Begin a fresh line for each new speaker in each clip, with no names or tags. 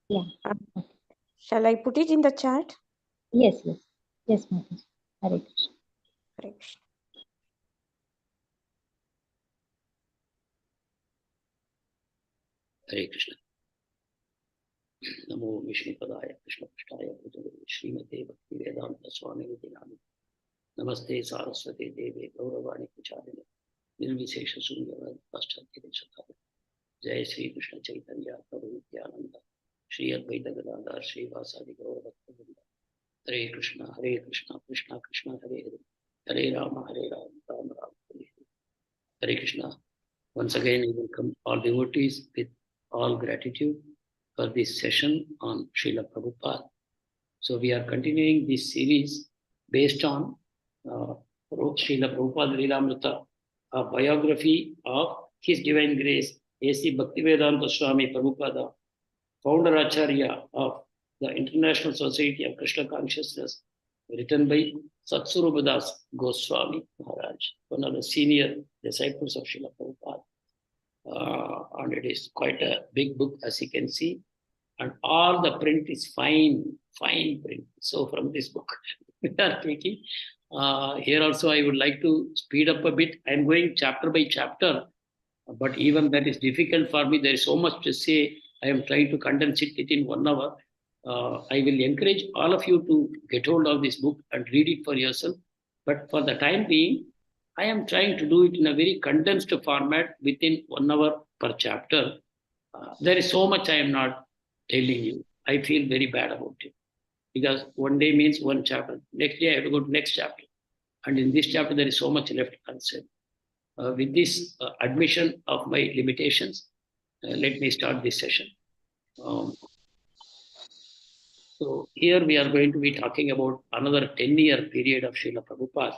Yeah.
Shall I put it in the chat?
Yes, yes. Yes, Mataji. Hare Krishna.
Hare Krishna.
Hare Krishna. Namo Vishnu Padaya Krishna Prasthaya Srimate Bhakti Vedanta Swami Vidinami. Namaste Saraswati Devi Gauravani Kucharine. Nirvishesha Sunyava Paschatya Sataya. Jai Sri Krishna Chaitanya Prabhu Nityananda. Shri Advaita Gadadhar Shri Vasadi Gauravakta. Hare Krishna, Krishna Krishna, Hare Hare. Hare Rama, Rama Rama, Hare Hare. Hare Krishna. Once again, we welcome all devotees with all gratitude for this session on Srila Prabhupada. So we are continuing this series based on Srila Prabhupada Lilamrt, a biography of His Divine Grace, A.C. Bhaktivedanta Swami Prabhupada, founder Acharya of the International Society of Krishna Consciousness, written by Satsurubadas Goswami Maharaj, one of the senior disciples of Srila Prabhupada. And it is quite a big book, as you can see. And all the print is fine print. So from this book, we are taking. Here also, I would like to speed up a bit. I'm going chapter by chapter, but even that is difficult for me. There is so much to say. I am trying to condense it within 1 hour. I will encourage all of you to get hold of this book and read it for yourself. But for the time being, I am trying to do it in a very condensed format within 1 hour per chapter. There is so much I am not telling you. I feel very bad about it. Because one day means one chapter. Next day I have to go to next chapter. And in this chapter, there is so much left unsaid. With this admission of my limitations, let me start this session. So here we are going to be talking about another 10-year period of Srila Prabhupada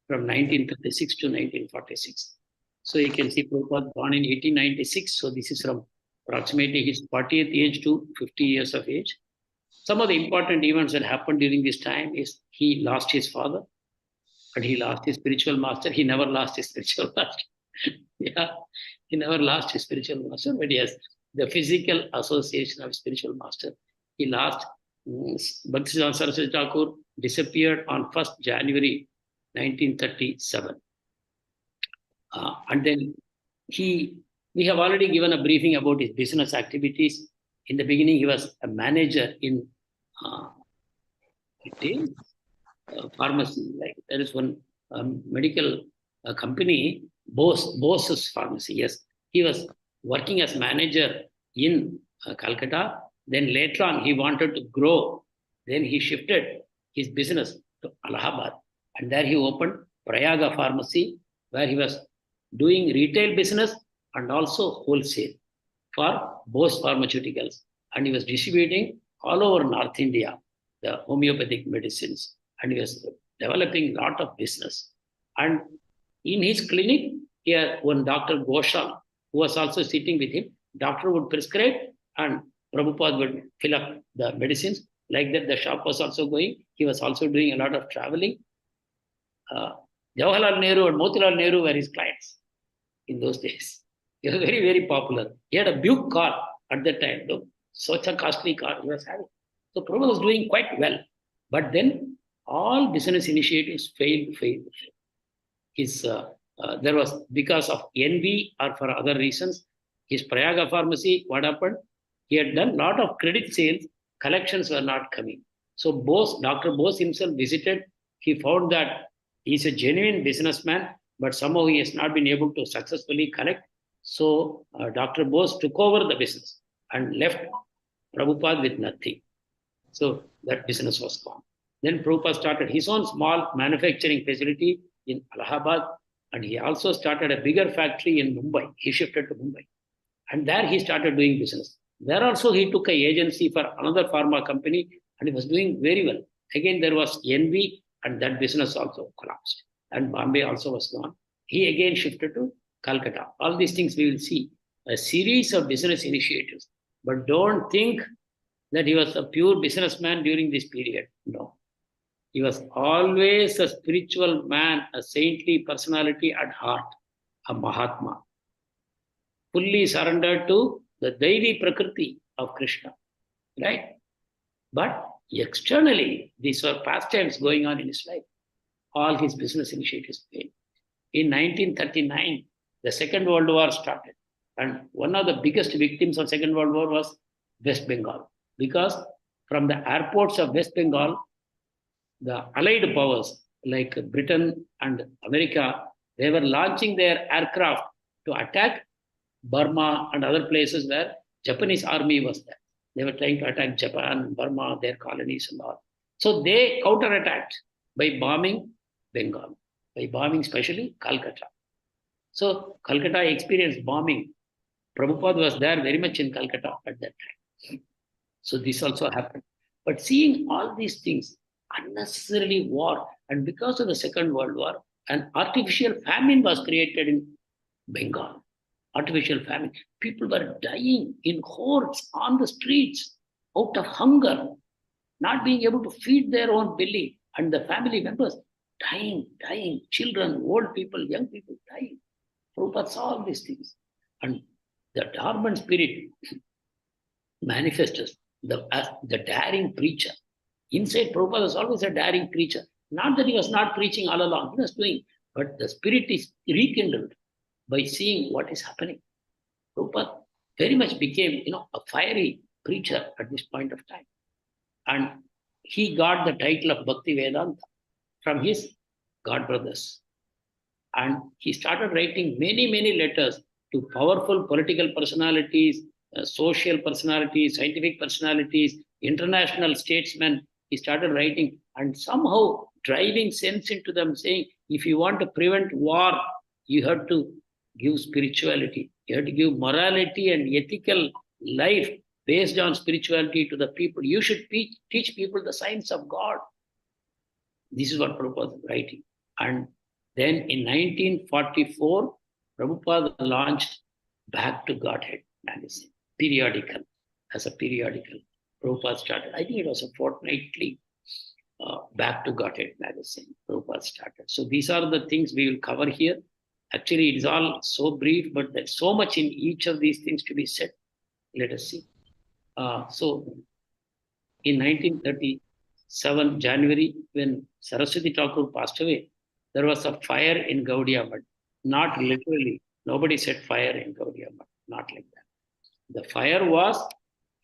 from 1936 to 1946. So you can see Prabhupada born in 1896. So this is from approximately his 40th age to 50 years of age. Some of the important events that happened during this time is he lost his father, and he lost his spiritual master. He never lost his spiritual master. Yeah, he never lost his spiritual master, but yes, the physical association of spiritual master, he lost. Bhaktisiddhanta Saraswati Thakur disappeared on 1st January 1937. And then we have already given a briefing about his business activities. In the beginning, he was a manager in pharmacy. Like there is one medical company, Bose's Pharmacy. Yes, he was working as manager in Calcutta. Then later on, he wanted to grow. Then he shifted his business to Allahabad, and there he opened Prayaga Pharmacy, where he was doing retail business and also wholesale for Bose Pharmaceuticals, and he was distributing all over North India the homeopathic medicines, and he was developing a lot of business. And in his clinic, here one Dr. Ghoshal, who was also sitting with him, doctor would prescribe and Prabhupada would fill up the medicines. Like that, the shop was also going. He was also doing a lot of traveling. Jawaharlal Nehru and Motilal Nehru were his clients in those days. He was very, very popular. He had a Buick car at that time, though. Such a costly car he was having. So Prabhupada was doing quite well. But then all business initiatives failed. There was, because of envy or for other reasons, his Prayaga Pharmacy, what happened? He had done a lot of credit sales, collections were not coming. So Dr. Bose himself visited. He found that he's a genuine businessman, but somehow he has not been able to successfully collect. So Dr. Bose took over the business and left Prabhupada with nothing. So that business was gone. Then Prabhupada started his own small manufacturing facility in Allahabad, and he also started a bigger factory in Mumbai. He shifted to Mumbai. And there he started doing business. There also he took an agency for another pharma company, and he was doing very well. Again, there was envy, and that business also collapsed. And Bombay also was gone. He again shifted to Calcutta. All these things we will see. A series of business initiatives. But don't think that he was a pure businessman during this period. No. He was always a spiritual man, a saintly personality at heart, a Mahatma, fully surrendered to the Daivi Prakriti of Krishna. right? But externally, these were pastimes going on in his life. All his business initiatives failed. In 1939, the Second World War started. And one of the biggest victims of Second World War was West Bengal. Because from the airports of West Bengal, the Allied powers like Britain and America, they were launching their aircraft to attack Burma and other places where Japanese army was there. They were trying to attack Japan, Burma, their colonies and all. So they counterattacked by bombing Bengal, by bombing especially Calcutta. So Calcutta experienced bombing. Prabhupada was there very much in Calcutta at that time. So this also happened. But seeing all these things, unnecessarily war, and because of the Second World War, an artificial famine was created in Bengal. Artificial famine. People were dying in hordes on the streets out of hunger, not being able to feed their own belly, and the family members dying, children, old people, young people dying. Prabhupada saw all these things. And the dormant spirit manifested as the daring preacher. Inside Prabhupada was always a daring preacher. Not that he was not preaching all along, he was doing, but the spirit is rekindled by seeing what is happening. Prabhupada very much became, a fiery preacher at this point of time. And he got the title of Bhakti Vedanta from his godbrothers. And he started writing many, many letters to powerful political personalities, social personalities, scientific personalities, international statesmen. He started writing and somehow driving sense into them, saying, if you want to prevent war, you have to give spirituality. You have to give morality and ethical life based on spirituality to the people. You should teach people the science of God. This is what Prabhupada was writing. And then in 1944, Prabhupada launched Back to Godhead magazine, periodical, as a periodical. Prabhupada started, I think it was a fortnightly Back to Godhead magazine, Prabhupada started. So these are the things we will cover here. Actually, it is all so brief, but there's so much in each of these things to be said. Let us see. So in 1937, January, when Saraswati Thakur passed away, there was a fire in Gaudiya Math. Not literally. Nobody set fire in Gaudiya Math. Not like that. The fire was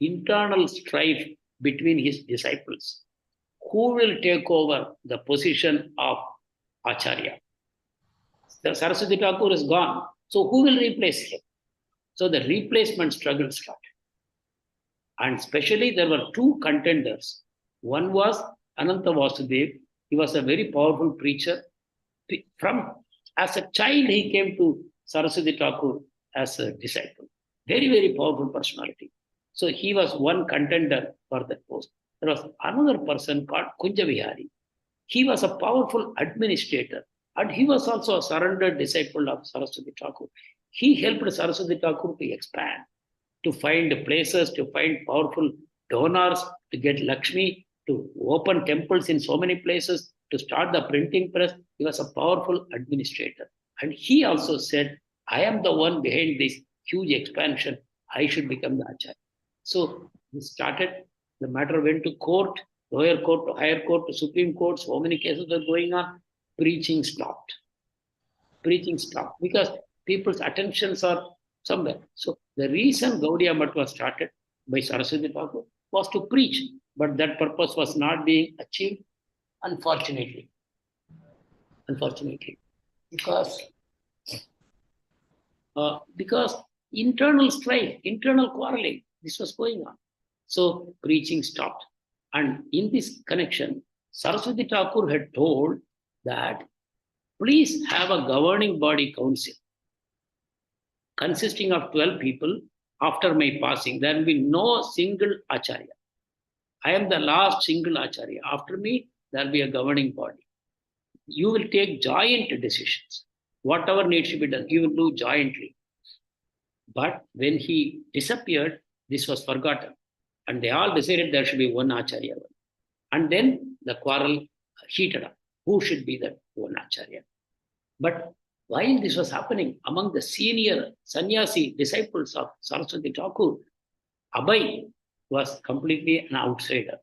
internal strife between his disciples. Who will take over the position of Acharya? The Saraswati Thakur is gone. So who will replace him? So the replacement struggle started. And especially there were two contenders. One was Ananta Vasudev. He was a very powerful preacher. As a child, he came to Saraswati Thakur as a disciple. Very, very powerful personality. So he was one contender for that post. There was another person called Kunja Vihari. He was a powerful administrator. And he was also a surrendered disciple of Saraswati Thakur. He helped Saraswati Thakur to expand, to find places, to find powerful donors, to get Lakshmi, to open temples in so many places, to start the printing press. He was a powerful administrator. And he also said, I am the one behind this huge expansion. I should become the Acharya. So he started, the matter went to court, lower court to higher court to Supreme Court. So many cases were going on. Preaching stopped. Preaching stopped because people's attentions are somewhere. So the reason Gaudiya Math was started by Saraswati Thakur was to preach, but that purpose was not being achieved, unfortunately. Because internal strife, internal quarreling, this was going on. So preaching stopped. And in this connection, Saraswati Thakur had told that please have a governing body council consisting of 12 people after my passing. There will be no single Acharya. I am the last single Acharya. After me, there will be a governing body. You will take joint decisions. Whatever needs to be done, you will do jointly. But when he disappeared, this was forgotten. And they all decided there should be one Acharya. And then the quarrel heated up. Who should be that one Acharya? But while this was happening among the senior sannyasi disciples of Saraswati Thakur, Abhay, was completely an outsider.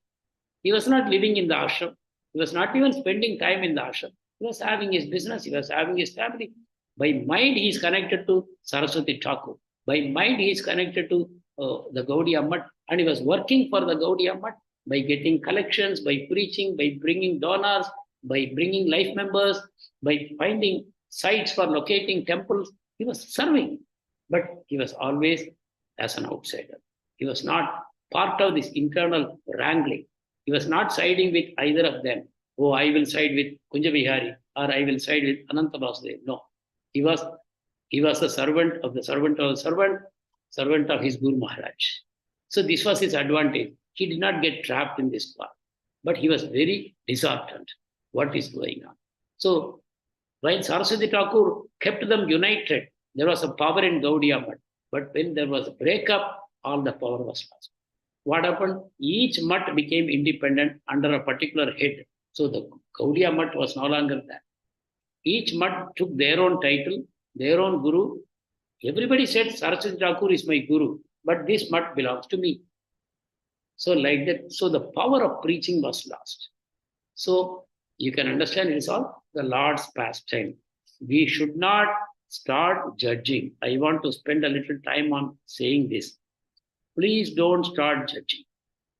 He was not living in the ashram. He was not even spending time in the ashram. He was having his business. He was having his family. By mind, he is connected to Saraswati Thakur. By mind, he is connected to the Gaudiya Mutt. And he was working for the Gaudiya Mutt by getting collections, by preaching, by bringing donors, by bringing life members, by finding sites for locating temples. He was serving. But he was always as an outsider. He was not part of this internal wrangling. He was not siding with either of them. Oh, I will side with Kunja Vihari or I will side with Ananta Vasudev. No. He was the servant of the servant of the servant of his Guru Maharaj. So this was his advantage. He did not get trapped in this path. But he was very disheartened. What is going on? So while Saraswati Thakur kept them united, there was a power in Gaudiya Mutt. But when there was a breakup, all the power was lost. What happened? Each mutt became independent under a particular head. So the Gaudiya Mutt was no longer there. Each mutt took their own title, their own guru. Everybody said Saraswati Thakur is my guru, but this mutt belongs to me. So like that, so the power of preaching was lost. So you can understand it is all the Lord's pastime. We should not start judging. I want to spend a little time on saying this. Please don't start judging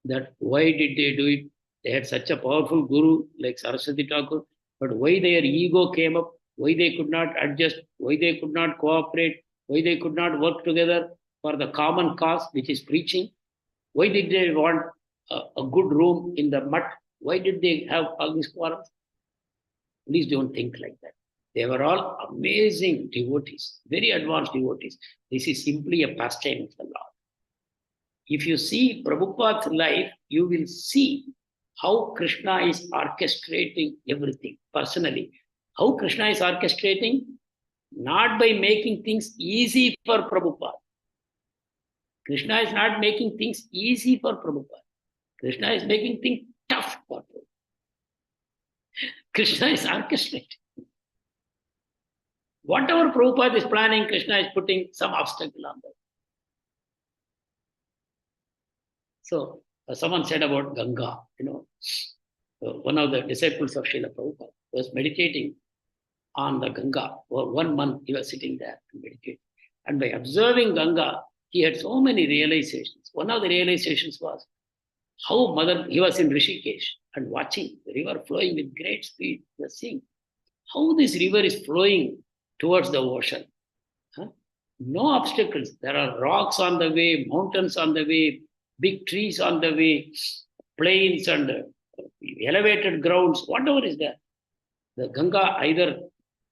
that why did they do it? They had such a powerful guru like Saraswati Thakur, but why their ego came up, why they could not adjust, why they could not cooperate, why they could not work together for the common cause, which is preaching. Why did they want a good room in the mutt? Why did they have all these quarrels? Please don't think like that. They were all amazing devotees, very advanced devotees. This is simply a pastime of the Lord. If you see Prabhupada's life, you will see how Krishna is orchestrating everything personally. How Krishna is orchestrating? Not by making things easy for Prabhupada. Krishna is not making things easy for Prabhupada. Krishna is making things tough for Prabhupada. Krishna is orchestrating. Whatever Prabhupada is planning, Krishna is putting some obstacle on that. So, someone said about Ganga, one of the disciples of Srila Prabhupada was meditating on the Ganga. For 1 month, he was sitting there and meditating. And by observing Ganga, he had so many realizations. One of the realizations was how he was in Rishikesh and watching the river flowing with great speed. He was seeing how this river is flowing towards the ocean. No obstacles. There are rocks on the way, mountains on the way, big trees on the way, plains and elevated grounds, whatever is there. The Ganga either,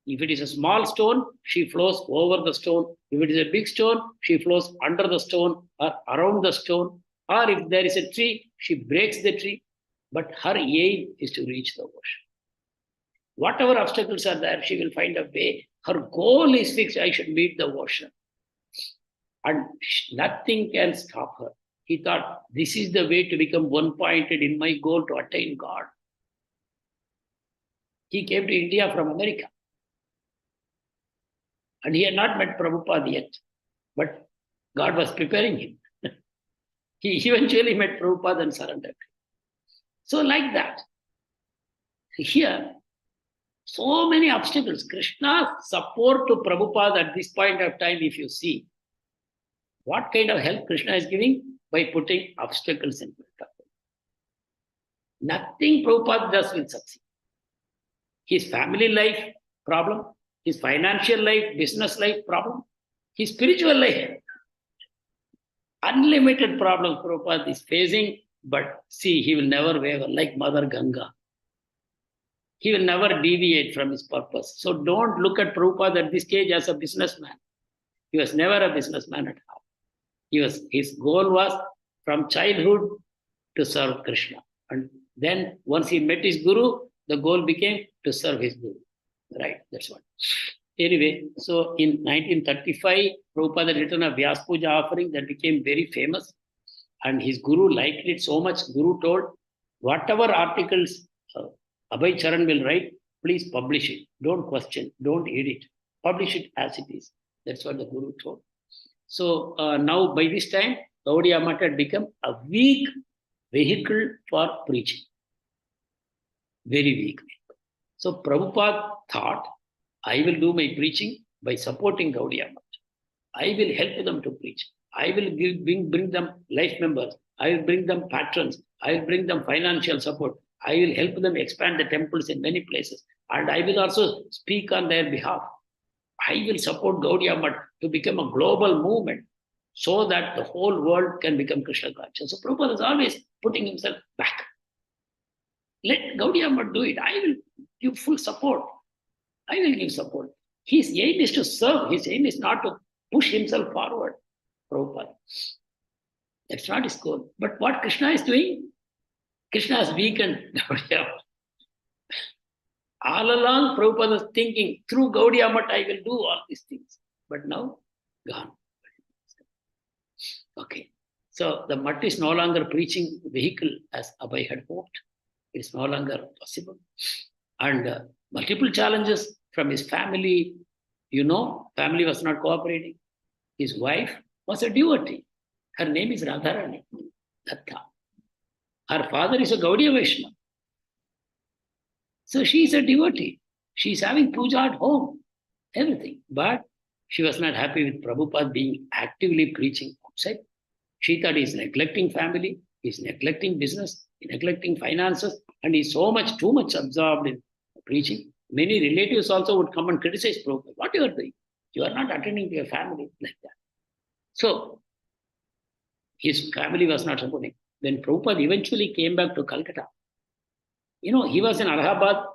if it is a small stone, she flows over the stone. If it is a big stone, she flows under the stone or around the stone. Or if there is a tree, she breaks the tree. But her aim is to reach the ocean. Whatever obstacles are there, she will find a way. Her goal is fixed. I should meet the ocean. And nothing can stop her. He thought, this is the way to become one-pointed in my goal to attain God. He came to India from America. And he had not met Prabhupada yet. But God was preparing him. He eventually met Prabhupada and surrendered. So like that. Here, so many obstacles. Krishna's support to Prabhupada at this point of time, if you see, what kind of help Krishna is giving? By putting obstacles in front of him. Nothing Prabhupada does will succeed. His family life problem, his financial life, business life problem, his spiritual life. Unlimited problems Prabhupada is facing, but see, he will never waver like Mother Ganga. He will never deviate from his purpose. So don't look at Prabhupada at this stage as a businessman. He was never a businessman at all. His goal was from childhood to serve Krishna. And then once he met his guru, the goal became to serve his guru. Right, that's what. Anyway, so in 1935, Prabhupada had written a Vyas Puja offering that became very famous. And his guru liked it so much, guru told, whatever articles Abhay Charan will write, please publish it. Don't question, don't edit. Publish it as it is. That's what the guru told. So now by this time, Gaudiya Math had become a weak vehicle for preaching. Very weak. So Prabhupada thought, I will do my preaching by supporting Gaudiya Math. I will help them to preach. I will bring them life members. I will bring them patrons. I will bring them financial support. I will help them expand the temples in many places. And I will also speak on their behalf. I will support Gaudiya Math to become a global movement so that the whole world can become Krishna conscious. So Prabhupada is always putting himself back. Let Gaudiya Math do it. I will give full support. I will give support. His aim is to serve. His aim is not to push himself forward. Prabhupada. That's not his goal. But what Krishna is doing, Krishna has weakened Gaudiya Math. All along, Prabhupada was thinking, through Gaudiya Math, I will do all these things. But now, gone. Okay. So the Math is no longer preaching vehicle as Abhay had hoped. It is no longer possible. And multiple challenges from his family. Family was not cooperating. His wife was a devotee. Her name is Radharani Datta. Her father is a Gaudiya Vaishnava. So she is a devotee. She is having puja at home, everything. But she was not happy with Prabhupada being actively preaching outside. She thought he's neglecting family, he's neglecting business, he's neglecting finances, and he's too much absorbed in preaching. Many relatives also would come and criticize Prabhupada. What you are doing? You are not attending to your family like that. So his family was not supporting. When Prabhupada eventually came back to Calcutta, he was in Allahabad,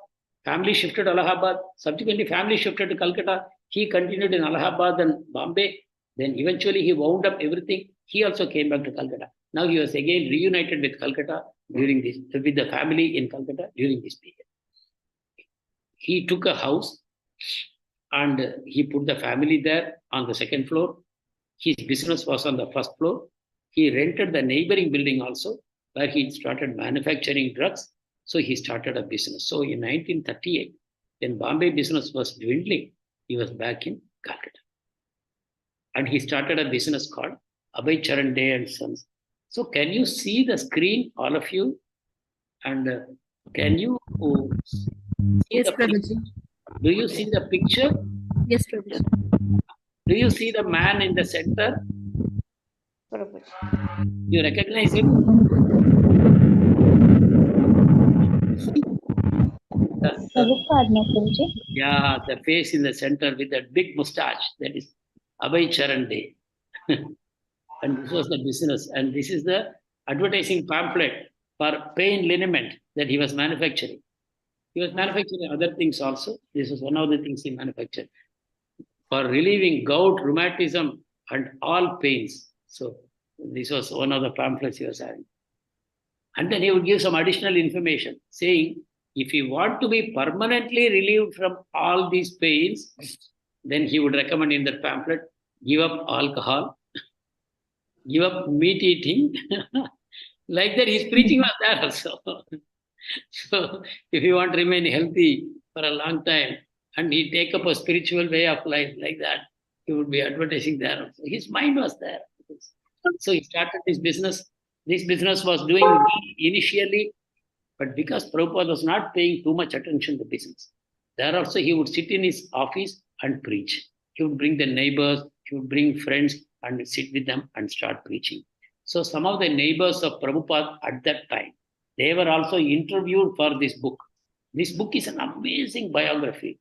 family shifted to Allahabad, subsequently family shifted to Calcutta. He continued in Allahabad and Bombay. Then eventually he wound up everything. He also came back to Calcutta. Now he was again reunited with Calcutta with the family in Calcutta during this period. He took a house and he put the family there on the second floor. His business was on the first floor. He rented the neighboring building also, where he started manufacturing drugs. So he started a business. So in 1938, when Bombay business was dwindling, he was back in Calcutta. And he started a business called Abhay Charan Day and Sons. So can you see the screen, all of you? And can you see
Yes,
the
Prabhuji.
Do you see the picture?
Yes, Prabhuji.
Do you see the man in the center?
Prabhupada.
You recognize him?
Prabhupada, no, Prabhuji?
Yeah, the face in the center with that big mustache. That is Abhay Charan Day. And this was the business. And this is the advertising pamphlet for pain liniment that he was manufacturing. He was manufacturing other things also. This was one of the things he manufactured for relieving gout, rheumatism, and all pains. So this was one of the pamphlets he was having. And then he would give some additional information saying, if you want to be permanently relieved from all these pains, then he would recommend in that pamphlet, give up alcohol, give up meat eating. Like that, his preaching was there also. So if you want to remain healthy for a long time and he take up a spiritual way of life like that, he would be advertising there also. His mind was there. So he started this business. This business was doing well initially, but because Prabhupada was not paying too much attention to business, there also he would sit in his office and preach. He would bring the neighbors, he would bring friends and sit with them and start preaching. So some of the neighbors of Prabhupada at that time, they were also interviewed for this book. This book is an amazing biography.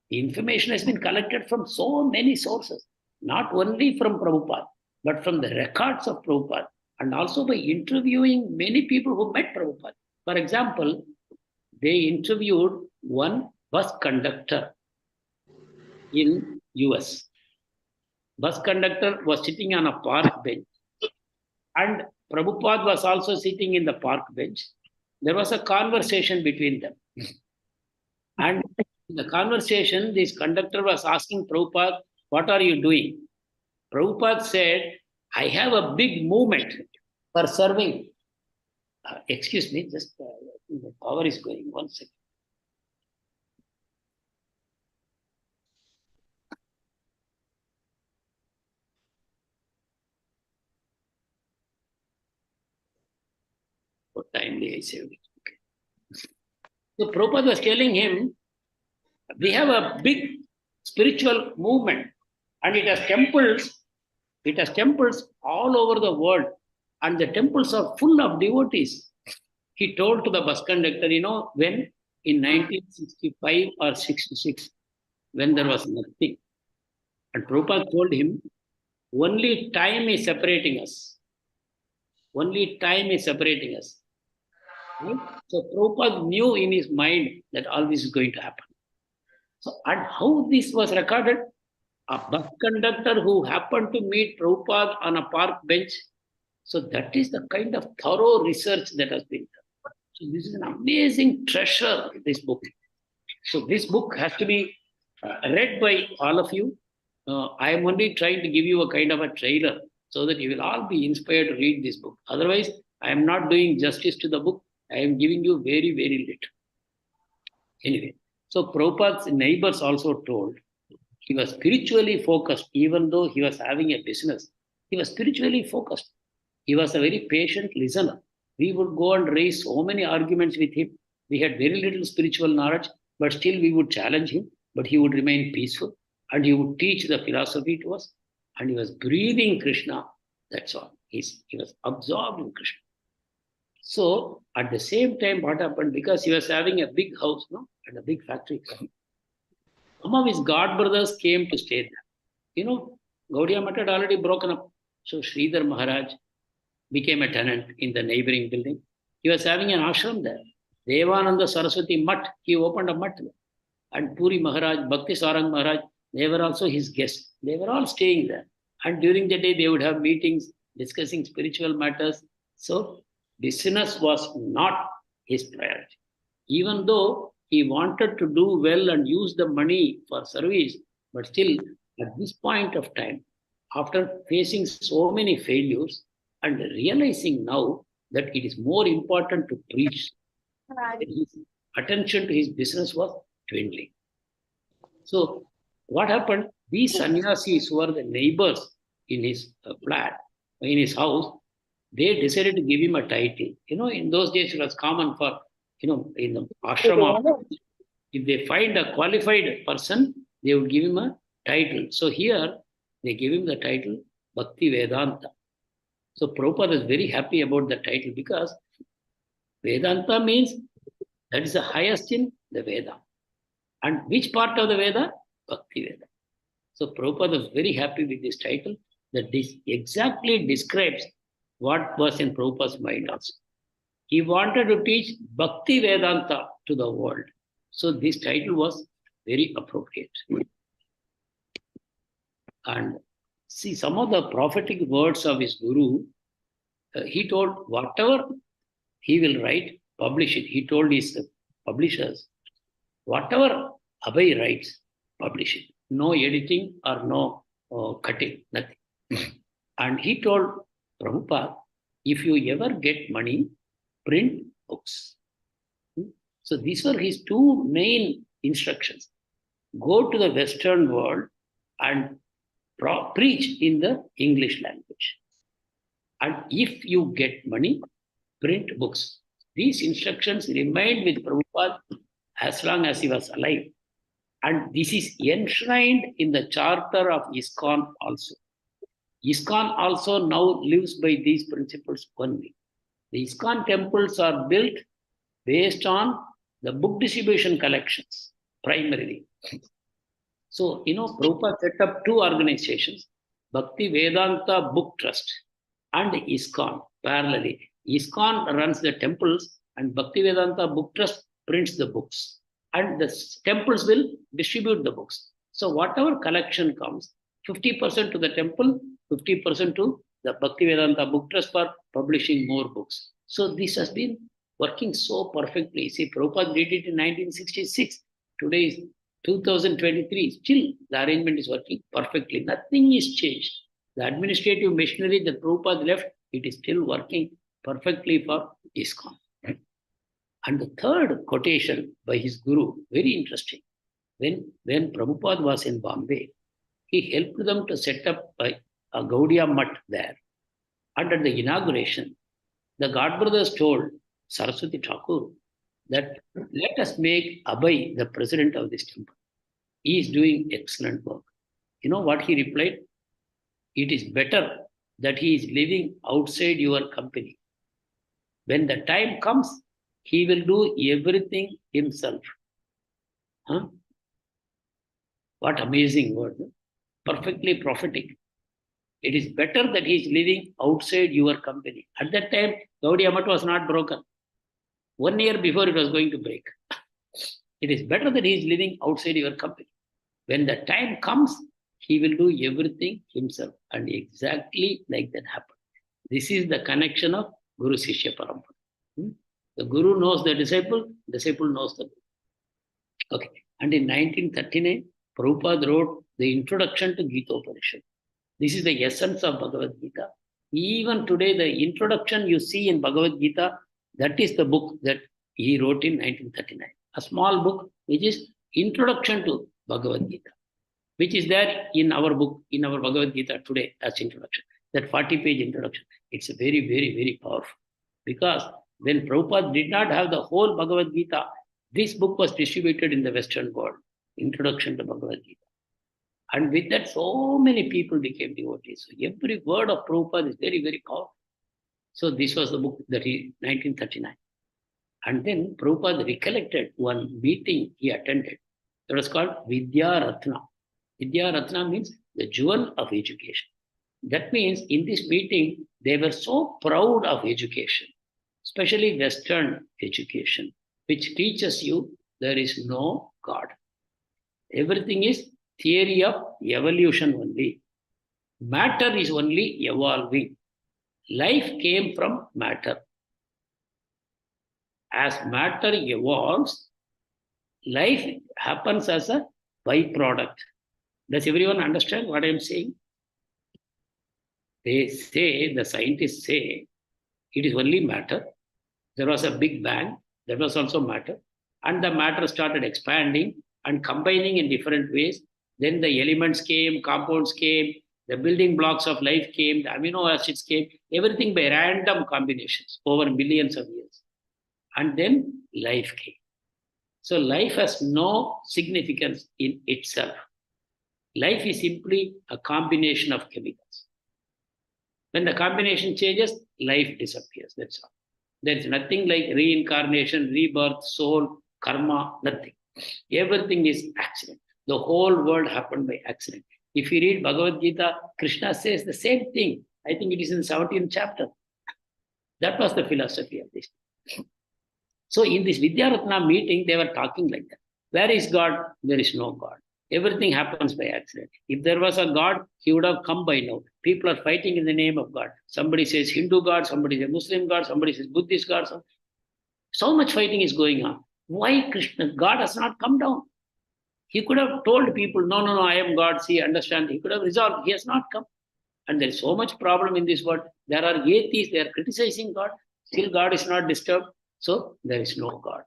The information has been collected from so many sources, not only from Prabhupada, but from the records of Prabhupada, and also by interviewing many people who met Prabhupada. For example, they interviewed one bus conductor in US. Bus conductor was sitting on a park bench, and Prabhupada was also sitting in the park bench. There was a conversation between them. And in the conversation, this conductor was asking Prabhupada, what are you doing? Prabhupada said, I have a big movement for serving. Excuse me, just the power is going. 1 second. For timely, I saved it. Okay. So Prabhupada was telling him, we have a big spiritual movement and it has temples all over the world and the temples are full of devotees. He told to the bus conductor, when in 1965 or 66, when there was nothing, and Prabhupada told him, only time is separating us. Only time is separating us. Right? So Prabhupada knew in his mind that all this is going to happen. So, and how this was recorded? A bus conductor who happened to meet Prabhupada on a park bench. So that is the kind of thorough research that has been done. So this is an amazing treasure, this book. So this book has to be read by all of you. I am only trying to give you a kind of a trailer so that you will all be inspired to read this book. Otherwise, I am not doing justice to the book. I am giving you very, very little. Anyway, so Prabhupada's neighbors also told he was spiritually focused, even though he was having a business. He was spiritually focused. He was a very patient listener. We would go and raise so many arguments with him. We had very little spiritual knowledge, but still we would challenge him, but he would remain peaceful and he would teach the philosophy to us. And he was breathing Krishna. That's all. He was absorbed in Krishna. So at the same time, what happened? Because he was having a big house, and a big factory. Some of his god brothers came to stay there. Gaudiya Math had already broken up. So Sridhar Maharaj became a tenant in the neighboring building. He was having an ashram there. Devananda Saraswati Math, he opened a math there. And Puri Maharaj, Bhakti Sarang Maharaj, they were also his guests. They were all staying there. And during the day, they would have meetings discussing spiritual matters. So business was not his priority. Even though he wanted to do well and use the money for service, but still at this point of time, after facing so many failures and realizing now that it is more important to preach, his attention to his business was dwindling. So what happened? These sannyasis who were the neighbors in his flat, in his house, they decided to give him a title. In those days it was common for, in the ashrama, if they find a qualified person, they would give him a title. So here they gave him the title Bhakti Vedanta. So Prabhupada is very happy about the title because Vedanta means that is the highest in the Veda. And which part of the Veda? Bhakti Veda. So Prabhupada is very happy with this title, that this exactly describes what was in Prabhupada's mind also. He wanted to teach Bhakti Vedanta to the world. So this title was very appropriate. And see, some of the prophetic words of his Guru, he told whatever he will write, publish it. He told his publishers, whatever Abhay writes, publish it. No editing or no cutting, nothing. And he told Prabhupada, if you ever get money, print books. So these were his two main instructions. Go to the Western world and preach in the English language. And if you get money, print books. These instructions remained with Prabhupada as long as he was alive. And this is enshrined in the charter of ISKCON also. ISKCON also now lives by these principles only. The ISKCON temples are built based on the book distribution collections, primarily. So, Prabhupada set up two organizations, Bhakti Vedanta Book Trust and ISKCON parallelly. ISKCON runs the temples and Bhakti Vedanta Book Trust prints the books. And the temples will distribute the books. So whatever collection comes, 50% to the temple, 50% to the Bhakti Vedanta Book Trust for publishing more books. So this has been working so perfectly. See, Prabhupada did it in 1966. Today is 2023. Still, the arrangement is working perfectly. Nothing is changed. The administrative machinery that Prabhupada left, it is still working perfectly for ISKCON. And the third quotation by his Guru, very interesting. When Prabhupada was in Bombay, he helped them to set up a Gaudiya Math there. And at the inauguration, the God brothers told Saraswati Thakur that let us make Abhay the president of this temple. He is doing excellent work. You know what he replied? It is better that he is living outside your company. When the time comes, he will do everything himself. Huh? What amazing word. Perfectly prophetic. It is better that he is living outside your company. At that time, Gaudiya Math was not broken. 1 year before it was going to break. It is better that he is living outside your company. When the time comes, he will do everything himself. And exactly like that happened. This is the connection of Guru Sishya Parampara. The Guru knows the disciple knows the Guru. Okay. And in 1939, Prabhupada wrote the introduction to Gita Upanishad. This is the essence of Bhagavad Gita. Even today, the introduction you see in Bhagavad Gita, that is the book that he wrote in 1939. A small book, which is Introduction to Bhagavad Gita, which is there in our book, in our Bhagavad Gita today as introduction. That 40-page introduction. It's a very, very, very powerful. Because when Prabhupada did not have the whole Bhagavad Gita, this book was distributed in the Western world. Introduction to Bhagavad Gita. And with that, so many people became devotees. So every word of Prabhupada is very, very powerful. So this was the book that he, 1939. And then Prabhupada recollected one meeting he attended. That was called Vidya Ratna. Vidya Ratna means the jewel of education. That means in this meeting, they were so proud of education, especially Western education, which teaches you there is no God. Everything is theory of evolution only. Matter is only evolving. Life came from matter. As matter evolves, life happens as a byproduct. Does everyone understand what I am saying? They say, the scientists say, it is only matter. There was a big bang, that was also matter. And the matter started expanding and combining in different ways. Then the elements came, compounds came, the building blocks of life came, the amino acids came, everything by random combinations over millions of years. And then life came. So life has no significance in itself. Life is simply a combination of chemicals. When the combination changes, life disappears. That's all. There is nothing like reincarnation, rebirth, soul, karma, nothing. Everything is accident. The whole world happened by accident. If you read Bhagavad Gita, Krishna says the same thing. I think it is in the 17th chapter. That was the philosophy of this. So in this Vidyaratna meeting, they were talking like that. Where is God? There is no God. Everything happens by accident. If there was a God, he would have come by now. People are fighting in the name of God. Somebody says Hindu God, somebody says Muslim God, somebody says Buddhist God. So much fighting is going on. Why Krishna? God has not come down. He could have told people, no, I am God, see, understand. He could have resolved. He has not come. And there is so much problem in this world. There are atheists, they are criticizing God. Still God is not disturbed. So there is no God.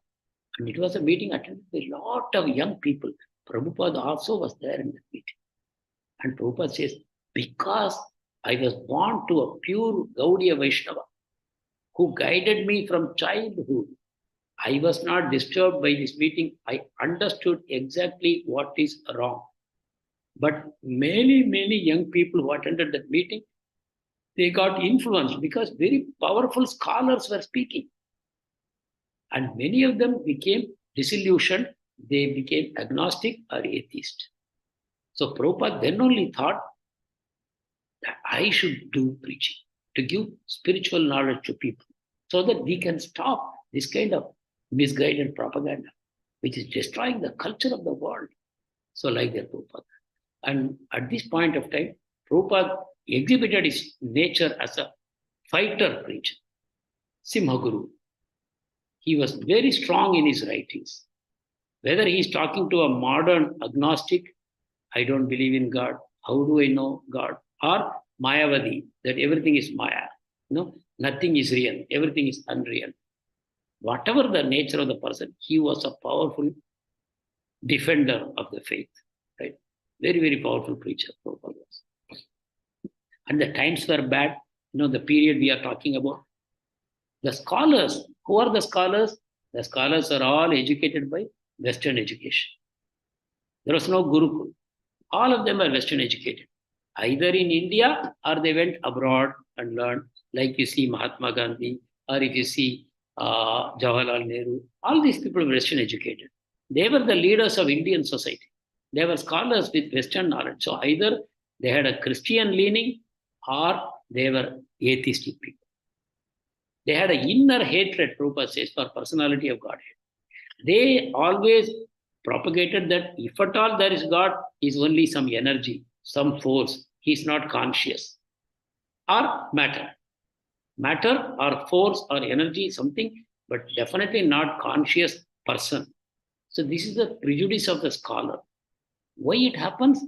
And it was a meeting attended by a lot of young people. Prabhupada also was there in that meeting. And Prabhupada says, because I was born to a pure Gaudiya Vaishnava who guided me from childhood, I was not disturbed by this meeting. I understood exactly what is wrong. But many, many young people who attended that meeting, they got influenced because very powerful scholars were speaking. And many of them became disillusioned. They became agnostic or atheist. So Prabhupada then only thought that I should do preaching to give spiritual knowledge to people so that we can stop this kind of misguided propaganda, which is destroying the culture of the world. So like that, Prabhupada. And at this point of time, Prabhupada exhibited his nature as a fighter preacher, Simhaguru. He was very strong in his writings. Whether he is talking to a modern agnostic, I don't believe in God, how do I know God? Or Mayavadi, that everything is Maya. Nothing is real, everything is unreal. Whatever the nature of the person, he was a powerful defender of the faith. Right? Very, very powerful preacher. And the times were bad. The period we are talking about. The scholars Who are the scholars? The scholars are all educated by Western education. There was no Gurukul. All of them are Western educated, either in India or they went abroad and learned, like you see Mahatma Gandhi, or if you see Jawaharlal Nehru. All these people were Western educated. They were the leaders of Indian society. They were scholars with Western knowledge. So either they had a Christian leaning or they were atheistic people. They had an inner hatred, Prabhupada says, for personality of Godhead. They always propagated that if at all there is God, is only some energy, some force. He is not conscious. Or matter. Matter or force or energy, something, but definitely not conscious person. So this is the prejudice of the scholar. Why it happens?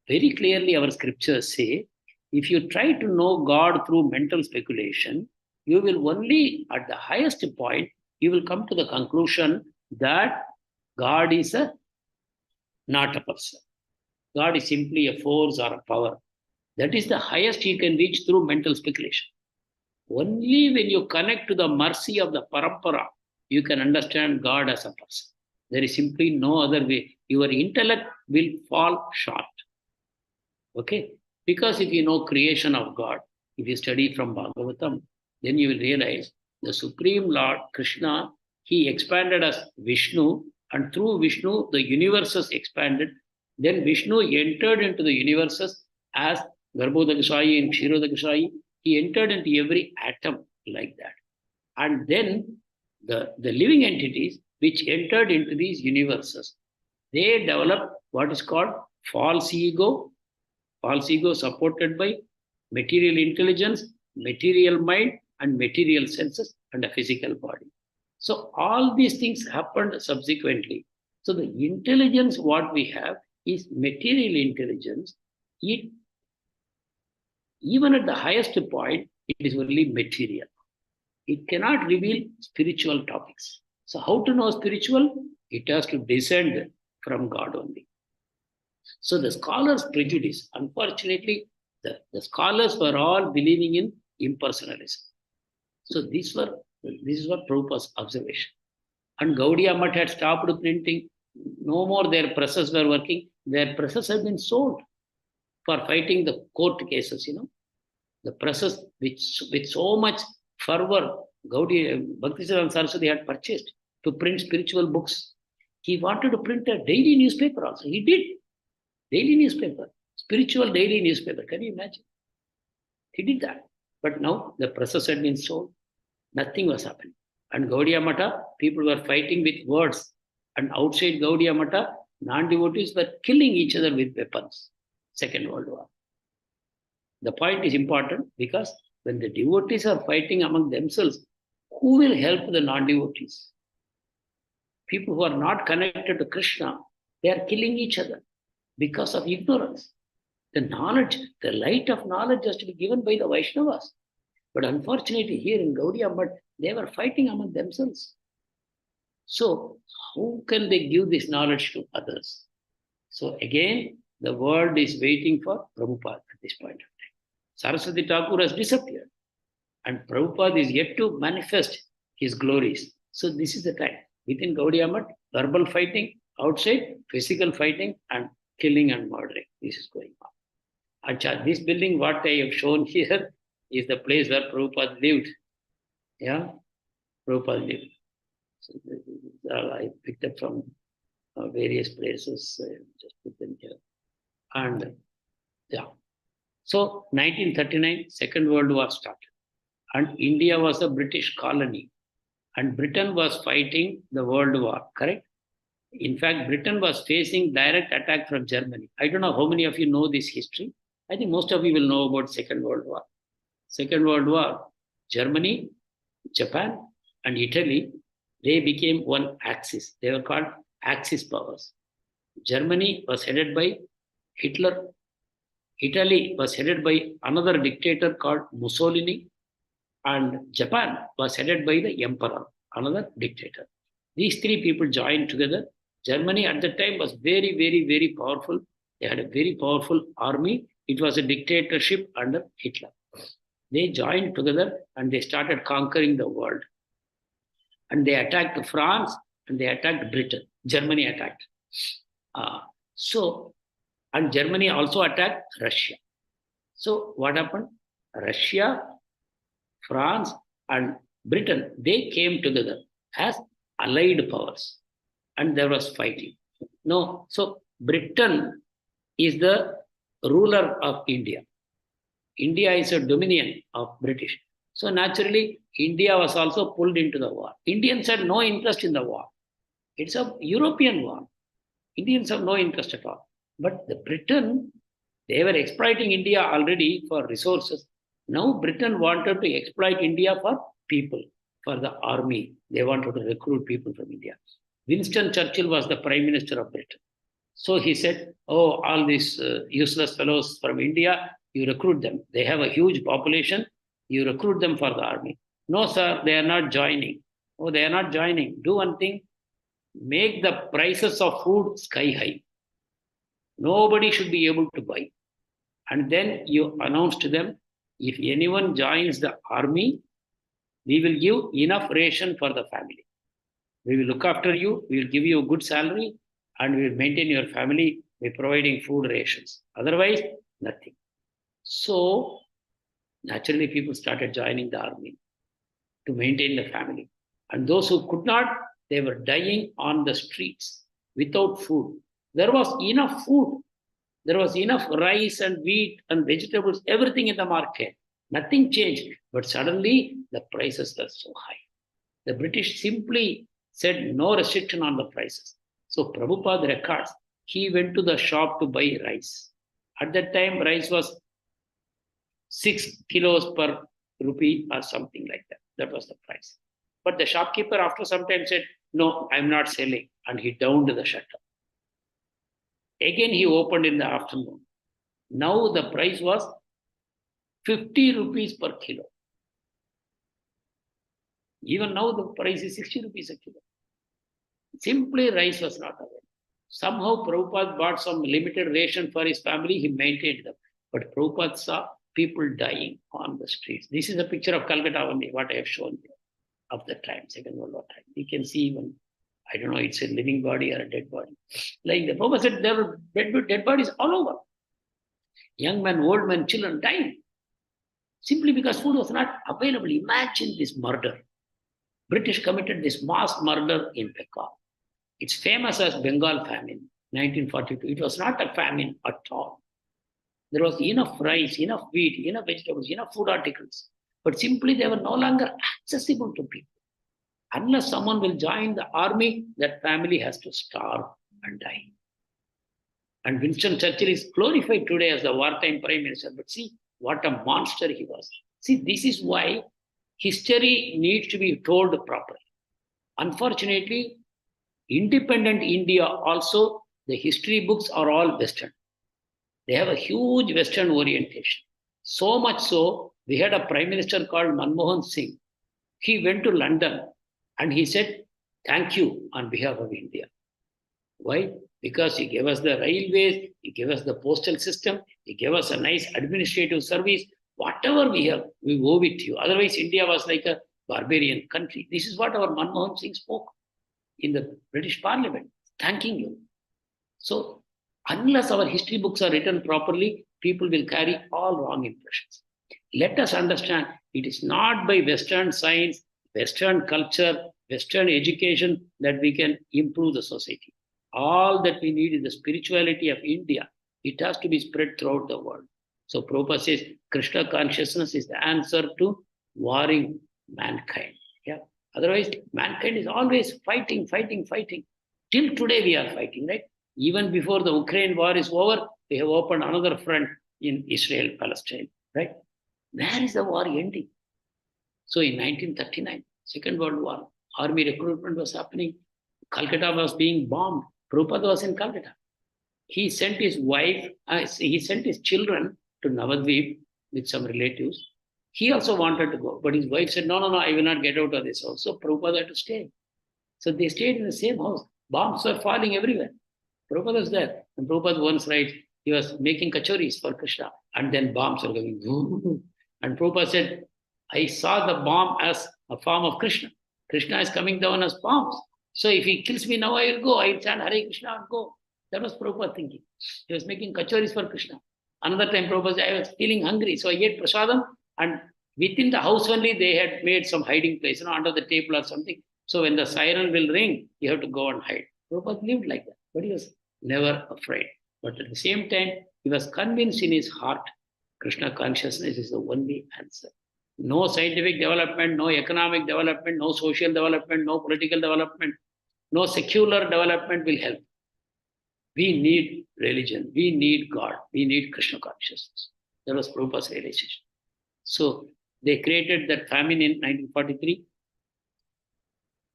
Very clearly our scriptures say, if you try to know God through mental speculation, you will only, at the highest point, you will come to the conclusion that God is not a person. God is simply a force or a power. That is the highest you can reach through mental speculation. Only when you connect to the mercy of the parampara, you can understand God as a person. There is simply no other way. Your intellect will fall short. Okay? Because if you know creation of God, if you study from Bhagavatam, then you will realize the Supreme Lord Krishna, he expanded as Vishnu, and through Vishnu, the universes expanded. Then Vishnu entered into the universes as Garbhodakashayi and Kshirodakashayi. He entered into every atom like that. And then the living entities which entered into these universes, they developed what is called false ego supported by material intelligence, material mind, and material senses, and a physical body. So all these things happened subsequently. So the intelligence what we have is material intelligence. It, even at the highest point, it is only material. It cannot reveal spiritual topics. So how to know spiritual? It has to descend from God only. So the scholars' prejudice, unfortunately, the scholars were all believing in impersonalism. So this is what Prabhupada's observation. And Gaudiya Math had stopped printing. No more their presses were working. Their presses have been sold for fighting the court cases, The presses with so much fervor, Bhaktisiddhanta Saraswati had purchased to print spiritual books. He wanted to print a daily newspaper also. He did. Daily newspaper. Spiritual daily newspaper. Can you imagine? He did that. But now the presses had been sold. Nothing was happening. And Gaudiya Matha, people were fighting with words. And outside Gaudiya Matha, non-devotees were killing each other with weapons. Second World War. The point is important because when the devotees are fighting among themselves, who will help the non-devotees? People who are not connected to Krishna, they are killing each other because of ignorance. The knowledge, the light of knowledge has to be given by the Vaishnavas. But unfortunately, here in Gaudiya Math, they were fighting among themselves. So, how can they give this knowledge to others? So, again, the world is waiting for Prabhupada at this point of time. Saraswati Thakur has disappeared, and Prabhupada is yet to manifest his glories. So, this is the time. Within Gaudiya Math, verbal fighting, outside, physical fighting, and killing and murdering. This is going on. And this building, what I have shown here, is the place where Prabhupada lived. Yeah, Prabhupada lived. So I picked up from various places, just put them here. And yeah, so 1939, Second World War started. And India was a British colony. And Britain was fighting the World War, correct? In fact, Britain was facing direct attack from Germany. I don't know how many of you know this history. I think most of you will know about Second World War. Second World War, Germany, Japan, and Italy, they became one axis. They were called Axis powers. Germany was headed by Hitler. Italy was headed by another dictator called Mussolini. And Japan was headed by the emperor, another dictator. These three people joined together. Germany at the time was very, very, very powerful. They had a very powerful army. It was a dictatorship under Hitler. They joined together and they started conquering the world. And they attacked France and they attacked Britain. Germany attacked. And Germany also attacked Russia. So what happened? Russia, France, and Britain, they came together as allied powers. And there was fighting. No, so Britain is the ruler of India. India is a dominion of British. So naturally, India was also pulled into the war. Indians had no interest in the war. It's a European war. Indians have no interest at all. But the Britain, they were exploiting India already for resources. Now Britain wanted to exploit India for people, for the army. They wanted to recruit people from India. Winston Churchill was the Prime Minister of Britain. So he said, oh, all these useless fellows from India, you recruit them. They have a huge population. You recruit them for the army. No, sir, they are not joining. Oh, they are not joining. Do one thing. Make the prices of food sky high. Nobody should be able to buy. And then you announce to them, if anyone joins the army, we will give enough ration for the family. We will look after you. We will give you a good salary and we will maintain your family by providing food rations. Otherwise, nothing. So, naturally, people started joining the army to maintain the family. And those who could not, they were dying on the streets without food. There was enough food. There was enough rice and wheat and vegetables, everything in the market. Nothing changed. But suddenly, the prices were so high. The British simply said no restriction on the prices. So Prabhupada records, he went to the shop to buy rice. At that time, rice was 6 kilos per rupee or something like that. That was the price. But the shopkeeper after some time said, no, I'm not selling. And he downed the shutter. Again, he opened in the afternoon. Now the price was 50 rupees per kilo. Even now the price is 60 rupees a kilo. Simply rice was not available. Somehow Prabhupada bought some limited ration for his family. He maintained them. But Prabhupada saw people dying on the streets. This is a picture of Calcutta only, what I have shown you, of the time, Second World War time. You can see even, I don't know, it's a living body or a dead body. Like the Prabhupada said, there were dead bodies all over. Young men, old men, children dying. Simply because food was not available. Imagine this murder. British committed this mass murder in Bengal. It's famous as Bengal famine, 1942. It was not a famine at all. There was enough rice, enough wheat, enough vegetables, enough food articles. But simply they were no longer accessible to people. Unless someone will join the army, that family has to starve and die. And Winston Churchill is glorified today as the wartime prime minister. But see what a monster he was. See, this is why history needs to be told properly. Unfortunately, independent India also, the history books are all Western. They have a huge Western orientation. So much so, we had a prime minister called Manmohan Singh. He went to London and he said, thank you on behalf of India. Why? Because he gave us the railways, he gave us the postal system, he gave us a nice administrative service. Whatever we have, we owe it to you. Otherwise, India was like a barbarian country. This is what our Manmohan Singh spoke in the British Parliament, thanking you. So, unless our history books are written properly, people will carry all wrong impressions. Let us understand, it is not by Western science, Western culture, Western education that we can improve the society. All that we need is the spirituality of India. It has to be spread throughout the world. So Prabhupada says, Krishna consciousness is the answer to warring mankind. Yeah. Otherwise, mankind is always fighting. Till today we are fighting, right? Even before the Ukraine war is over, they have opened another front in Israel, Palestine, right? Where is the war ending? So in 1939, Second World War, army recruitment was happening. Calcutta was being bombed. Prabhupada was in Calcutta. He sent his wife, he sent his children to Navadvip with some relatives. He also wanted to go, but his wife said, no, I will not get out of this house. So Prabhupada had to stay. So they stayed in the same house. Bombs were falling everywhere. Prabhupada was there. And Prabhupada once writes, he was making kachoris for Krishna, and then bombs were going. And Prabhupada said, I saw the bomb as a form of Krishna. Krishna is coming down as forms. So if he kills me now, I will go. I will chant Hare Krishna and go. That was Prabhupada thinking. He was making kachoris for Krishna. Another time Prabhupada said, I was feeling hungry, so I ate prasadam, and within the house only they had made some hiding place, under the table or something. So when the siren will ring, you have to go and hide. Prabhupada lived like that, but he was never afraid. But at the same time, he was convinced in his heart, Krishna consciousness is the only answer. No scientific development, no economic development, no social development, no political development, no secular development will help. We need religion, we need God, we need Krishna consciousness. That was Prabhupada's realization. So they created that famine in 1943.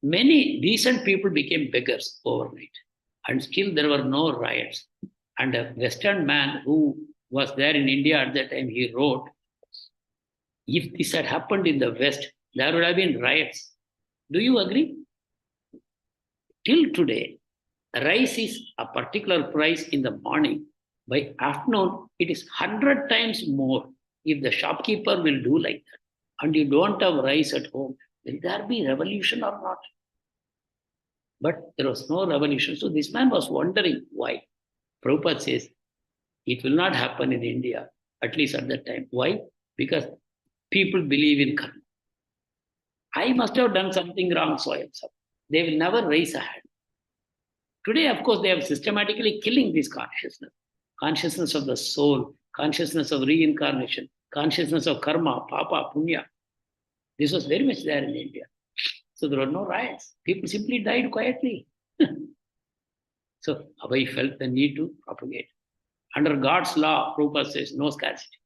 Many decent people became beggars overnight, and still there were no riots. And a Western man who was there in India at that time, he wrote, if this had happened in the West, there would have been riots. Do you agree? Till today, rice is a particular price in the morning. By afternoon, it is 100 times more. If the shopkeeper will do like that, and you don't have rice at home, will there be revolution or not? But there was no revolution. So this man was wondering why. Prabhupada says, it will not happen in India, at least at that time. Why? Because people believe in karma. I must have done something wrong, so I am sorry. They will never raise a hand. Today, of course, they are systematically killing this consciousness of the soul, consciousness of reincarnation, consciousness of karma, papa, punya. This was very much there in India. So there were no riots. People simply died quietly. So Abhay felt the need to propagate. Under God's law, Prabhupada says, no scarcity.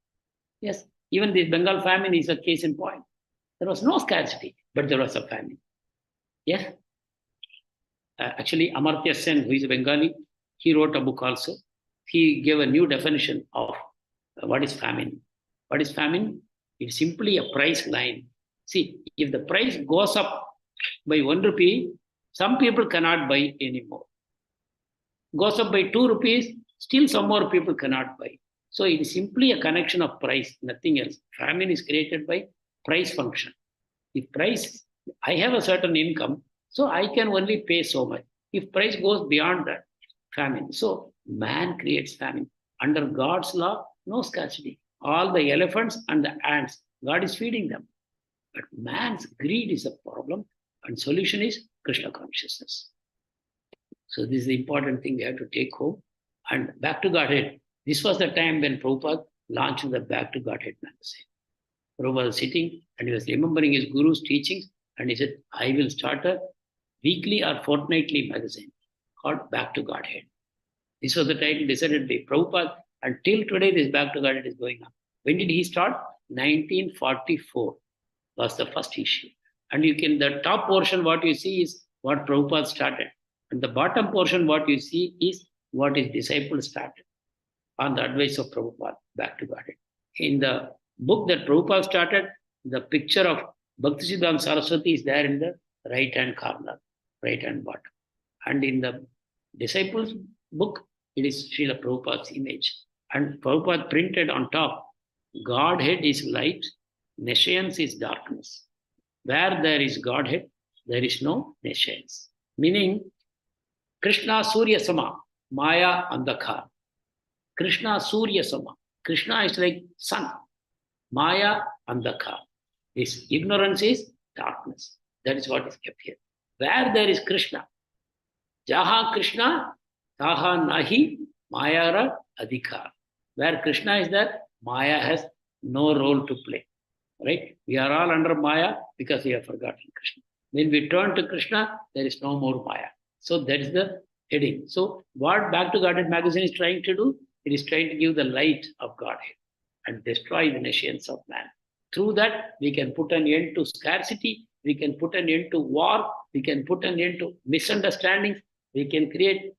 Yes, even this Bengal famine is a case in point. There was no scarcity, but there was a famine. Yes. Actually, Amartya Sen, who is a Bengali, he wrote a book also. He gave a new definition of what is famine. What is famine? It's simply a price line. See, if the price goes up by 1 rupee, some people cannot buy anymore. Goes up by 2 rupees, still some more people cannot buy. So it is simply a connection of price, nothing else. Famine is created by price function. If price, I have a certain income, so I can only pay so much. If price goes beyond that, famine. So man creates famine. Under God's law, no scarcity. All the elephants and the ants, God is feeding them. But man's greed is a problem, and solution is Krishna consciousness. So this is the important thing we have to take home. And Back to Godhead. This was the time when Prabhupada launched the Back to Godhead magazine. Prabhupada was sitting and he was remembering his guru's teachings, and he said, I will start a weekly or fortnightly magazine called Back to Godhead. This was the title decided by Prabhupada, and till today this Back to Godhead is going on. When did he start? 1944 was the first issue. And you can, the top portion what you see is what Prabhupada started. And the bottom portion what you see is what his disciples started on the advice of Prabhupada, Back to Godhead. In the book that Prabhupada started, the picture of Bhaktisiddhanta Saraswati is there in the right-hand corner, right-hand bottom. And in the disciples' book, it is Srila Prabhupada's image. And Prabhupada printed on top, Godhead is light, nescience is darkness. Where there is Godhead, there is no nescience. Meaning, Krishna Surya Sama, Maya Andhakar. Krishna Surya Sama. Krishna is like sun. Maya Andhakar. This ignorance is darkness. That is what is kept here. Where there is Krishna, Jaha Krishna, Taha Nahi, Mayara Adhikar. Where Krishna is there, Maya has no role to play. Right? We are all under Maya because we have forgotten Krishna. When we turn to Krishna, there is no more Maya. So that is the heading. So what Back to Godhead magazine is trying to do, it is trying to give the light of Godhead and destroy the nescience of man. Through that, we can put an end to scarcity, we can put an end to war, we can put an end to misunderstandings, we can create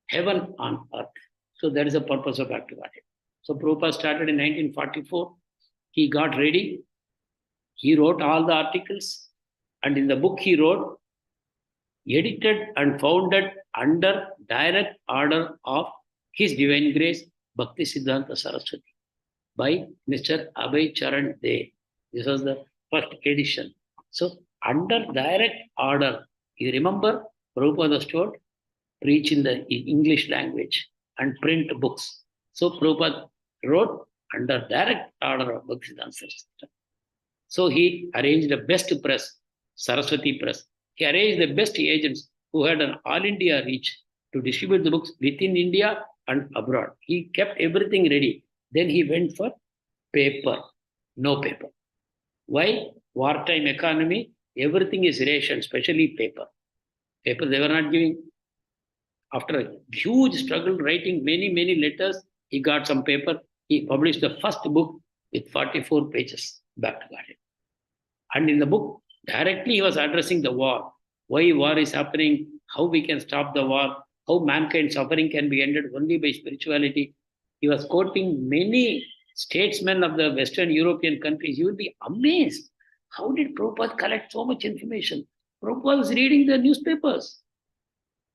heaven on earth. So that is the purpose of Back to Godhead. So Prabhupada started in 1944. He got ready. He wrote all the articles. And in the book he wrote, edited and founded under direct order of His Divine Grace, Bhaktisiddhanta Saraswati, by Mr. Abhay Charan De. This was the first edition. So under direct order. You remember, Prabhupada was told, preach in the English language and print books. So Prabhupada wrote under direct order of Bhaktisiddhanta Saraswati. So he arranged the best press, Saraswati Press. He arranged the best agents who had an all India reach to distribute the books within India and abroad. He kept everything ready. Then he went for paper, no paper. Why? Wartime economy, everything is ration, especially paper. Paper they were not giving. After a huge struggle, writing many, many letters, he got some paper. He published the first book with 44 pages back to Guardian. And in the book, directly he was addressing the war. Why war is happening, how we can stop the war, how mankind's suffering can be ended only by spirituality. He was quoting many statesmen of the Western European countries. You will be amazed. How did Prabhupada collect so much information? Prabhupada was reading the newspapers.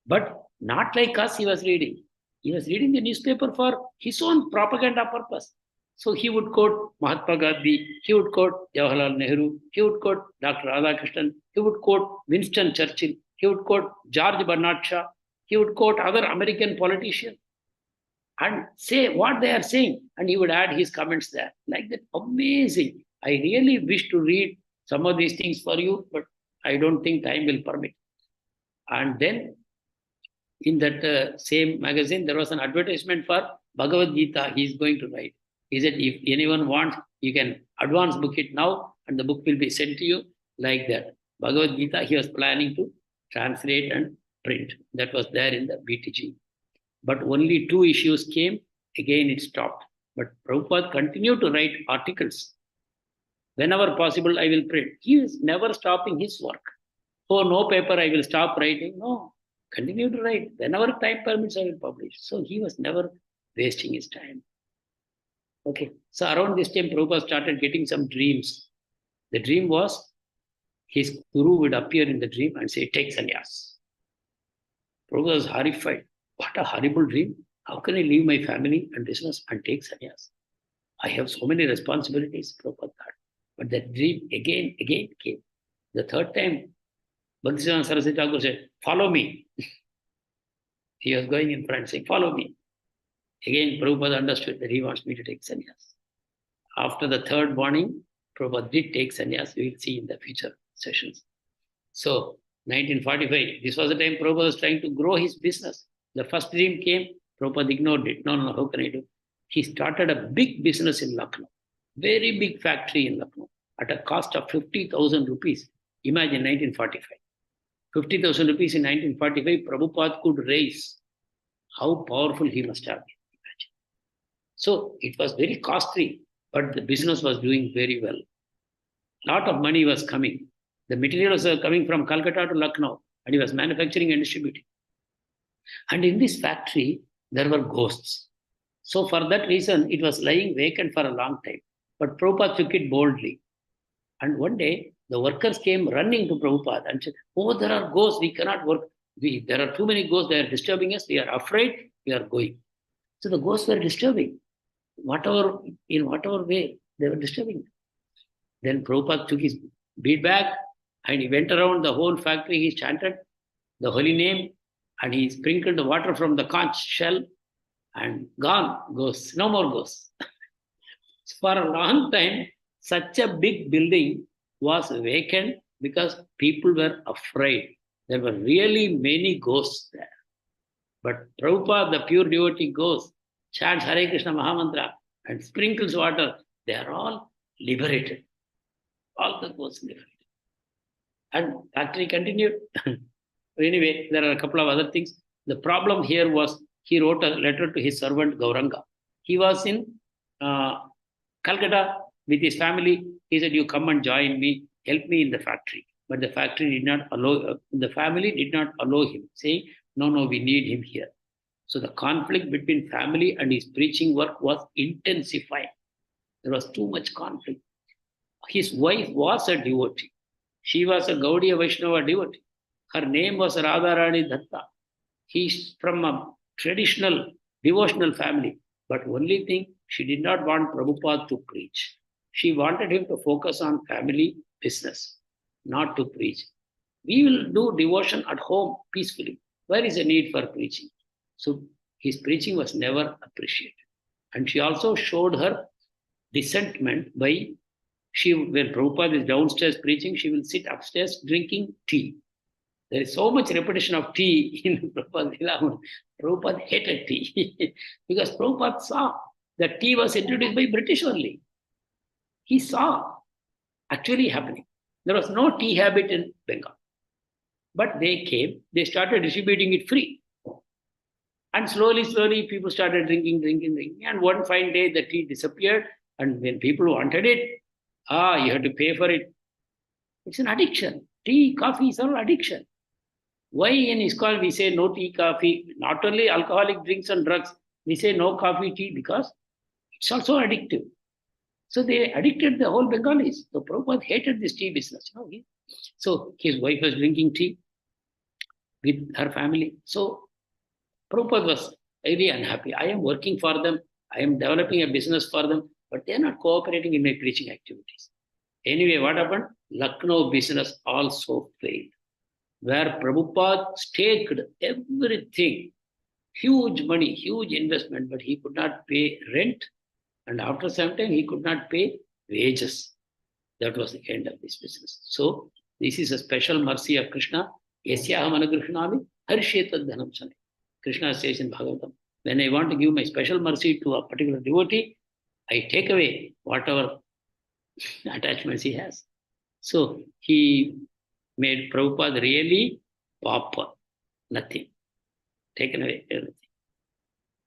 But not like us, he was reading. He was reading the newspaper for his own propaganda purpose. So he would quote Mahatma Gandhi, he would quote Jawaharlal Nehru, he would quote Dr. Radhakrishnan, he would quote Winston Churchill, he would quote George Bernard Shaw, he would quote other American politicians and say what they are saying. And he would add his comments there. Like that, amazing. I really wish to read some of these things for you, but I don't think time will permit. And then in that same magazine, there was an advertisement for Bhagavad Gita he is going to write. He said, if anyone wants, you can advance book it now and the book will be sent to you like that. Bhagavad Gita, he was planning to translate and print. That was there in the BTG. But only 2 issues came, again it stopped. But Prabhupada continued to write articles. Whenever possible, I will print. He is never stopping his work. Oh, no paper, I will stop writing. No, continue to write. Whenever time permits, I will publish. So he was never wasting his time. Okay, so around this time, Prabhupada started getting some dreams. The dream was his guru would appear in the dream and say, take sannyas. Prabhupada was horrified. What a horrible dream. How can I leave my family and business and take sannyas? I have so many responsibilities, Prabhupada thought. But that dream again came. The third time, Bhaktisiddhanta Saraswati Thakur said, follow me. He was going in front saying, follow me. Again, Prabhupada understood that he wants me to take sannyas. After the third morning, Prabhupada did take sannyas. We will see in the future sessions. So, 1945, this was the time Prabhupada was trying to grow his business. The first dream came, Prabhupada ignored it. No, how can I do? He started a big business in Lucknow. Very big factory in Lucknow at a cost of 50,000 rupees. Imagine 1945. 50,000 rupees in 1945, Prabhupada could raise. How powerful he must have been. Imagine. So it was very costly, but the business was doing very well. Lot of money was coming. The materials were coming from Calcutta to Lucknow, and he was manufacturing and distributing. And in this factory, there were ghosts. So for that reason, it was lying vacant for a long time. But Prabhupada took it boldly. And one day, the workers came running to Prabhupada and said, oh, there are ghosts, we cannot work. There are too many ghosts, they are disturbing us, we are afraid, we are going. So the ghosts were disturbing. In whatever way, they were disturbing. Then Prabhupada took his bead bag and he went around the whole factory, he chanted the holy name and he sprinkled the water from the conch shell and gone, ghosts, no more ghosts. For a long time, such a big building was vacant because people were afraid. There were really many ghosts there. But Prabhupada, the pure devotee ghost, chants Hare Krishna Mahamantra and sprinkles water. They are all liberated. All the ghosts liberated. And factory continued. Anyway, there are a couple of other things. The problem here was he wrote a letter to his servant Gauranga. He was in Calcutta with his family. He said, you come and join me, help me in the factory. But the factory did not allow, the family did not allow him, saying, no, we need him here. So the conflict between family and his preaching work was intensifying. There was too much conflict. His wife was a devotee. She was a Gaudiya Vaishnava devotee. Her name was Radharani Datta. He's from a traditional devotional family. But only thing, she did not want Prabhupada to preach. She wanted him to focus on family business. not to preach. We will do devotion at home peacefully. Where is the need for preaching? So his preaching was never appreciated. And she also showed her resentment by when Prabhupada is downstairs preaching, she will sit upstairs drinking tea. There is so much repetition of tea in Prabhupada's Lilamrt. Prabhupada hated tea because Prabhupada saw that tea was introduced by British only. He saw actually happening. There was no tea habit in Bengal. But they came, they started distributing it free. And slowly, people started drinking. And one fine day, the tea disappeared. And when people wanted it, you have to pay for it. It's an addiction. Tea, coffee is all addiction. Why in ISKCON we say no tea, coffee, not only alcoholic drinks and drugs, we say no coffee, tea, because it's also addictive. So they addicted the whole Bengalis. So Prabhupada hated this tea business. So his wife was drinking tea with her family. So Prabhupada was very unhappy. I am working for them. I am developing a business for them, but they are not cooperating in my preaching activities. Anyway, what happened? Lucknow business also failed, where Prabhupada staked everything, huge money, huge investment, but he could not pay rent. And after some time, he could not pay wages. That was the end of this business. So this is a special mercy of Krishna. Yasyaham anagrihnami harishetad dhanam sane. Krishna says in Bhagavatam, when I want to give my special mercy to a particular devotee, I take away whatever attachments he has. So he made Prabhupada really pauper, nothing, taken away everything.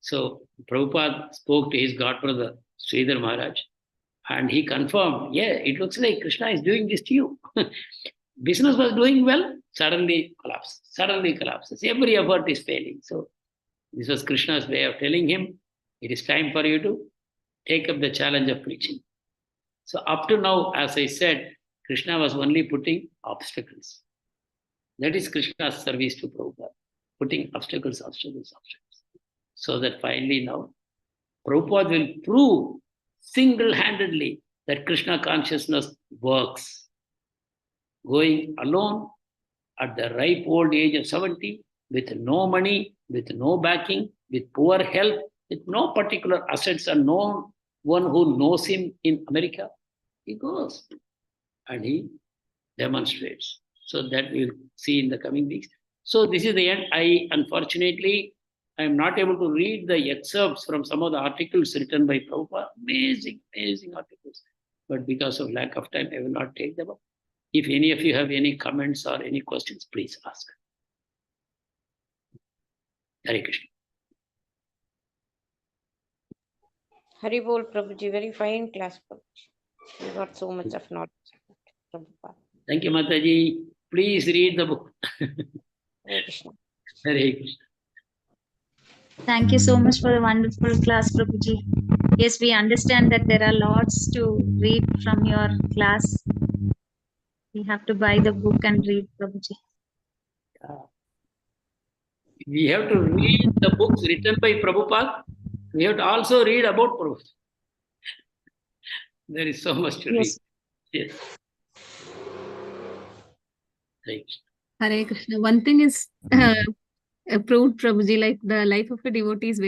So Prabhupada spoke to his godbrother, Sridhar Maharaj, and he confirmed, yeah, it looks like Krishna is doing this to you. Business was doing well, suddenly collapses. Every effort is failing. So this was Krishna's way of telling him, it is time for you to take up the challenge of preaching. So up to now, as I said, Krishna was only putting obstacles. That is Krishna's service to Prabhupada, putting obstacles. So that finally now, Prabhupada will prove single-handedly that Krishna consciousness works. Going alone at the ripe old age of 70, with no money, with no backing, with poor health, with no particular assets and no one who knows him in America, he goes and he demonstrates. So that we'll see in the coming weeks. So this is the end. Unfortunately, I am not able to read the excerpts from some of the articles written by Prabhupada. Amazing articles. But because of lack of time, I will not take them up. If any of you have any comments or any questions, please ask. Hare Krishna.
Hari Bol, Prabhuji. Very fine class, Prabhuji. You got so much of knowledge. Prabhupada.
Thank you, Mataji. Please read the book.
Hare Krishna.
Hare Krishna.
Thank you so much for the wonderful class, Prabhuji. Yes, we understand that there are lots to read from your class. We have to buy the book and read, Prabhuji.
We have to read the books written by Prabhupada. We have to also read about Prabhupada. There is so much to read. Yes. Thanks.
Hare Krishna. One thing is approved, Prabhuji, like the life of a devotee is very